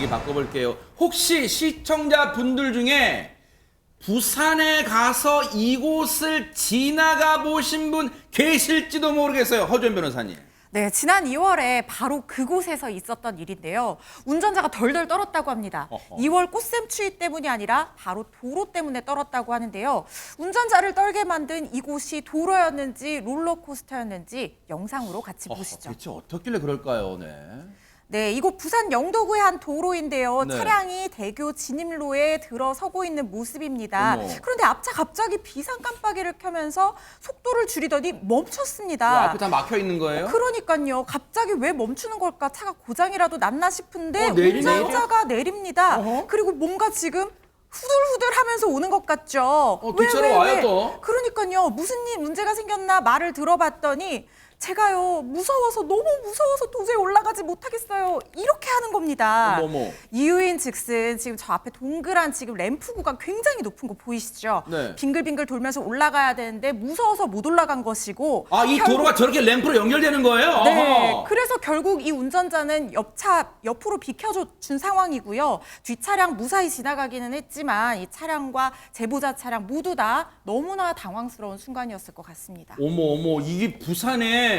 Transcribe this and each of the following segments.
분위기 바꿔볼게요. 혹시 시청자분들 중에 부산에 가서 이곳을 지나가 보신 분 계실지도 모르겠어요. 허준 변호사님. 네, 지난 2월에 바로 그곳에서 있었던 일인데요. 운전자가 덜덜 떨었다고 합니다. 2월 꽃샘추위 때문이 아니라 바로 도로 때문에 떨었다고 하는데요. 운전자를 떨게 만든 이곳이 도로였는지 롤러코스터였는지 영상으로 같이 보시죠. 대체 어떻길래 그럴까요? 네. 네, 이곳 부산 영도구의 한 도로인데요. 네. 차량이 대교 진입로에 들어서고 있는 모습입니다. 어머. 그런데 앞차 갑자기 비상 깜빡이를 켜면서 속도를 줄이더니 멈췄습니다. 왜 앞에 다 막혀 있는 거예요? 그러니까요. 갑자기 왜 멈추는 걸까? 차가 고장이라도 났나 싶은데 내리네요? 운전자가 내립니다. 어허. 그리고 뭔가 지금 후들후들 하면서 오는 것 같죠? 뒷차로 와요, 또. 그러니까요. 무슨 일 문제가 생겼나 말을 들어봤더니 제가요 무서워서 너무 무서워서 도저히 올라가지 못하겠어요. 이렇게 하는 겁니다. 어머. 이유인 즉슨 지금 저 앞에 동그란 지금 램프 구간 굉장히 높은 거 보이시죠? 네. 빙글빙글 돌면서 올라가야 되는데 무서워서 못 올라간 것이고 아, 이 도로가 저렇게 램프로 연결되는 거예요? 네, 어허. 그래서 결국 이 운전자는 옆으로 비켜준 상황이고요. 뒷차량 무사히 지나가기는 했지만 이 차량과 제보자 차량 모두 다 너무나 당황스러운 순간이었을 것 같습니다. 어머, 이게 부산에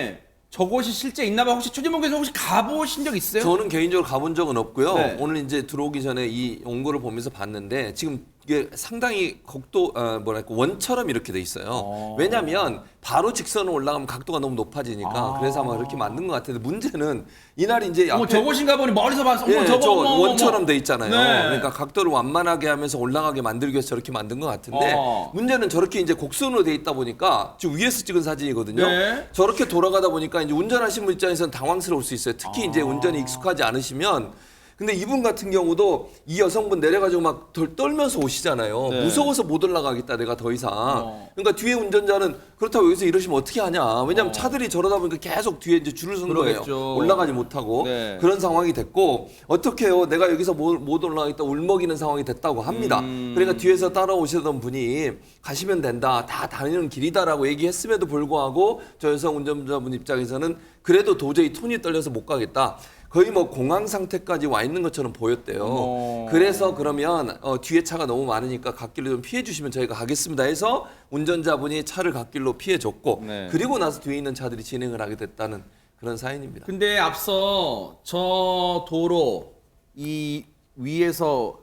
저곳이 실제 있나 봐. 혹시 최진봉께서 혹시 가보신 적 있어요? 저는 개인적으로 가본 적은 없고요. 네. 오늘 이제 들어오기 전에 이 연구를 보면서 봤는데 지금 이게 상당히 곡도 뭐랄까 원처럼 이렇게 돼 있어요. 왜냐하면 바로 직선으로 올라가면 각도가 너무 높아지니까 그래서 아마 그렇게 만든 것 같은데 문제는 이날이 이제 어머, 앞에 저곳인가 보니 멀리서 봐서 어머, 예, 저거 저 어머. 원처럼 돼 있잖아요. 네. 그러니까 각도를 완만하게 하면서 올라가게 만들기 위해서 저렇게 만든 것 같은데 문제는 저렇게 이제 곡선으로 돼 있다 보니까 지금 위에서 찍은 사진이거든요. 네. 저렇게 돌아가다 보니까 이제 운전하시는 분 입장에서는 당황스러울 수 있어요. 특히 이제 운전이 익숙하지 않으시면. 근데 이분 같은 경우도 이 여성분 내려가지고 막 덜 떨면서 오시잖아요. 네. 무서워서 못 올라가겠다 내가 더 이상. 그러니까 뒤에 운전자는 그렇다고 여기서 이러시면 어떻게 하냐. 왜냐하면 차들이 저러다 보니까 계속 뒤에 이제 줄을 선 그러겠죠. 거예요. 올라가지 못하고 네. 그런 상황이 됐고 어떻게 해요. 내가 여기서 못 올라가겠다 울먹이는 상황이 됐다고 합니다. 그러니까 뒤에서 따라오시던 분이 가시면 된다. 다 다니는 길이다라고 얘기했음에도 불구하고 저 여성 운전자분 입장에서는 그래도 도저히 톤이 떨려서 못 가겠다. 거의 뭐 공황 상태까지 와 있는 것처럼 보였대요. 그래서 그러면 뒤에 차가 너무 많으니까 갓길로 좀 피해 주시면 저희가 가겠습니다 해서 운전자분이 차를 갓길로 피해 줬고 네. 그리고 나서 뒤에 있는 차들이 진행을 하게 됐다는 그런 사연입니다. 근데 앞서 저 도로 이 위에서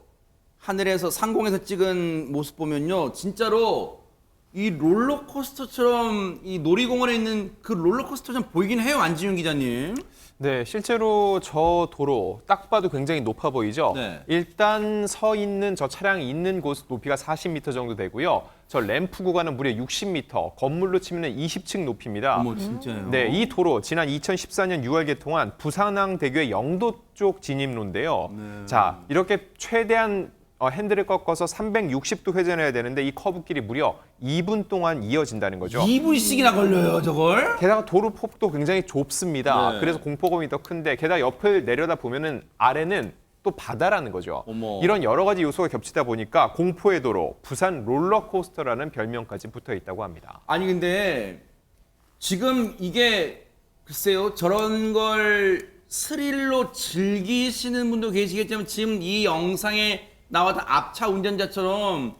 하늘에서 상공에서 찍은 모습 보면요. 진짜로 이 롤러코스터처럼 이 놀이공원에 있는 그 롤러코스터처럼 보이긴 해요. 안지윤 기자님. 네, 실제로 저 도로 딱 봐도 굉장히 높아 보이죠? 네. 일단 서 있는 저 차량이 있는 곳 높이가 40m 정도 되고요. 저 램프 구간은 무려 60m, 건물로 치면 20층 높이입니다. 어머 진짜요. 네, 이 도로 지난 2014년 6월 개통한 부산항대교의 영도 쪽 진입로인데요. 자, 이렇게 최대한 핸들을 꺾어서 360도 회전해야 되는데 이 커브길이 무려 2분 동안 이어진다는 거죠. 2분씩이나 걸려요, 저걸? 게다가 도로 폭도 굉장히 좁습니다. 네. 그래서 공포감이 더 큰데 게다가 옆을 내려다 보면은 아래는 또 바다라는 거죠. 어머. 이런 여러 가지 요소가 겹치다 보니까 공포의 도로, 부산 롤러코스터라는 별명까지 붙어 있다고 합니다. 아니 근데 지금 이게 글쎄요. 저런 걸 스릴로 즐기시는 분도 계시겠지만 지금 이 영상에 나왔던 앞차 운전자처럼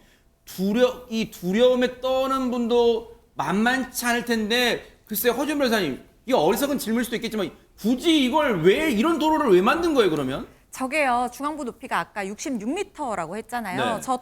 이 두려움에 떠는 분도 만만치 않을 텐데 글쎄요. 허준 변호사님 이게 어리석은 질문일 수도 있겠지만 굳이 이걸 왜 이런 도로를 왜 만든 거예요 그러면? 저게요. 중앙부 높이가 아까 66m라고 했잖아요. 네. 저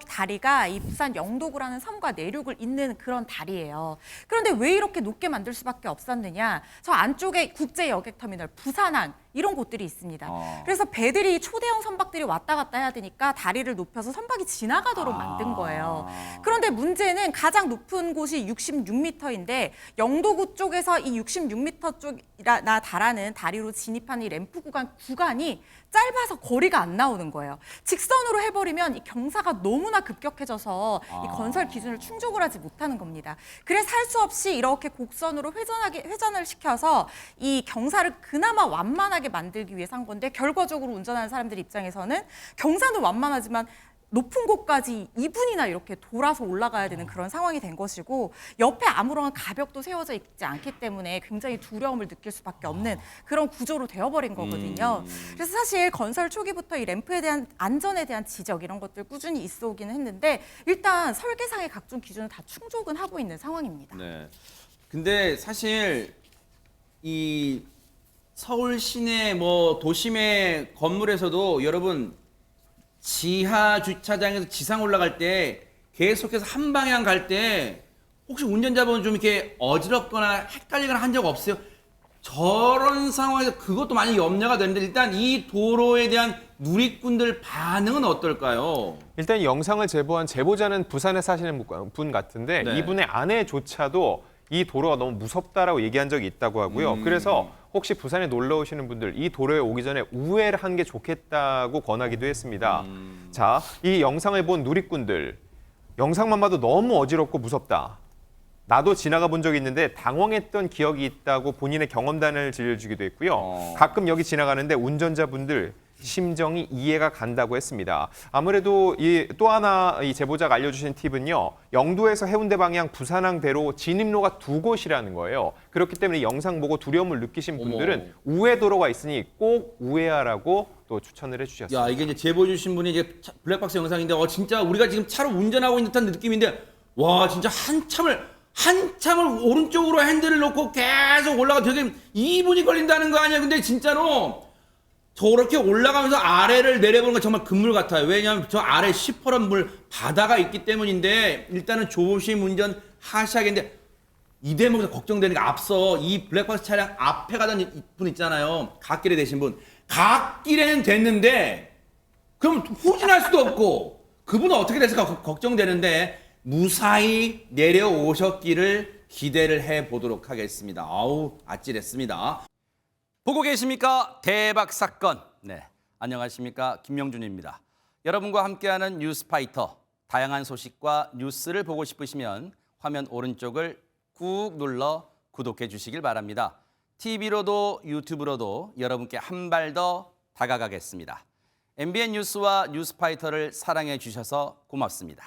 다리가 이 부산 영도구라는 섬과 내륙을 잇는 그런 다리예요. 그런데 왜 이렇게 높게 만들 수밖에 없었느냐? 저 안쪽에 국제 여객터미널, 부산항 이런 곳들이 있습니다. 그래서 배들이 초대형 선박들이 왔다 갔다 해야 되니까 다리를 높여서 선박이 지나가도록 만든 거예요. 그런데 문제는 가장 높은 곳이 66m인데 영도구 쪽에서 이 66m 쪽이나 달하는 다리로 진입하는 이 램프 구간이 짧아서 거리가 안 나오는 거예요. 직선으로 해버리면 이 경사가 너무나 급격해져서 이 건설 기준을 충족을 하지 못하는 겁니다. 그래서 할 수 없이 이렇게 곡선으로 회전을 시켜서 이 경사를 그나마 완만하게 만들기 위해서 한 건데 결과적으로 운전하는 사람들 입장에서는 경사는 완만하지만 높은 곳까지 2분이나 이렇게 돌아서 올라가야 되는 그런 상황이 된 것이고 옆에 아무런 가벽도 세워져 있지 않기 때문에 굉장히 두려움을 느낄 수밖에 없는 그런 구조로 되어버린 거거든요. 그래서 사실 건설 초기부터 이 램프에 대한 안전에 대한 지적 이런 것들 꾸준히 있어 오기는 했는데 일단 설계상의 각종 기준을 다 충족은 하고 있는 상황입니다. 네. 근데 사실 이 서울 시내 뭐 도심의 건물에서도 여러분 지하 주차장에서 지상 올라갈 때 계속해서 한 방향 갈 때 혹시 운전자분 좀 이렇게 어지럽거나 헷갈리거나 한 적 없어요? 저런 상황에서 그것도 많이 염려가 되는데 일단 이 도로에 대한 누리꾼들 반응은 어떨까요? 일단 이 영상을 제보한 제보자는 부산에 사시는 분 같은데 네. 이분의 아내조차도 이 도로가 너무 무섭다라고 얘기한 적이 있다고 하고요. 그래서 혹시 부산에 놀러 오시는 분들 이 도로에 오기 전에 우회를 하는 게 좋겠다고 권하기도 했습니다. 자, 이 영상을 본 누리꾼들 영상만 봐도 너무 어지럽고 무섭다. 나도 지나가 본 적이 있는데 당황했던 기억이 있다고 본인의 경험담을 들려주기도 했고요. 가끔 여기 지나가는데 운전자분들 심정이 이해가 간다고 했습니다. 아무래도 또 하나 이 제보자가 알려주신 팁은요. 영도에서 해운대 방향 부산항대로 진입로가 두 곳이라는 거예요. 그렇기 때문에 영상 보고 두려움을 느끼신 분들은 우회 도로가 있으니 꼭 우회하라고 또 추천을 해주셨습니다. 야, 이게 이제 제보 주신 분이 이제 블랙박스 영상인데 진짜 우리가 지금 차로 운전하고 있는 듯한 느낌인데 와 진짜 한참을 오른쪽으로 핸들을 놓고 계속 올라가 되게 2분이 걸린다는 거 아니야. 근데 진짜로 저렇게 올라가면서 아래를 내려보는 건 정말 금물 같아요. 왜냐하면 저 아래 시퍼런 물 바다가 있기 때문인데 일단은 조심 운전 하셔야겠는데 이 대목에서 걱정되는 게 앞서 이 블랙박스 차량 앞에 가던 분 있잖아요. 갓길에 되신 분. 갓길에는 됐는데 그럼 후진할 수도 없고 그분은 어떻게 됐을까 걱정되는데 무사히 내려오셨기를 기대를 해보도록 하겠습니다. 아우 아찔했습니다. 보고 계십니까? 대박 사건. 네, 안녕하십니까? 김명준입니다. 여러분과 함께하는 뉴스파이터. 다양한 소식과 뉴스를 보고 싶으시면 화면 오른쪽을 꾹 눌러 구독해 주시길 바랍니다. TV로도 유튜브로도 여러분께 한 발 더 다가가겠습니다. MBN 뉴스와 뉴스파이터를 사랑해 주셔서 고맙습니다.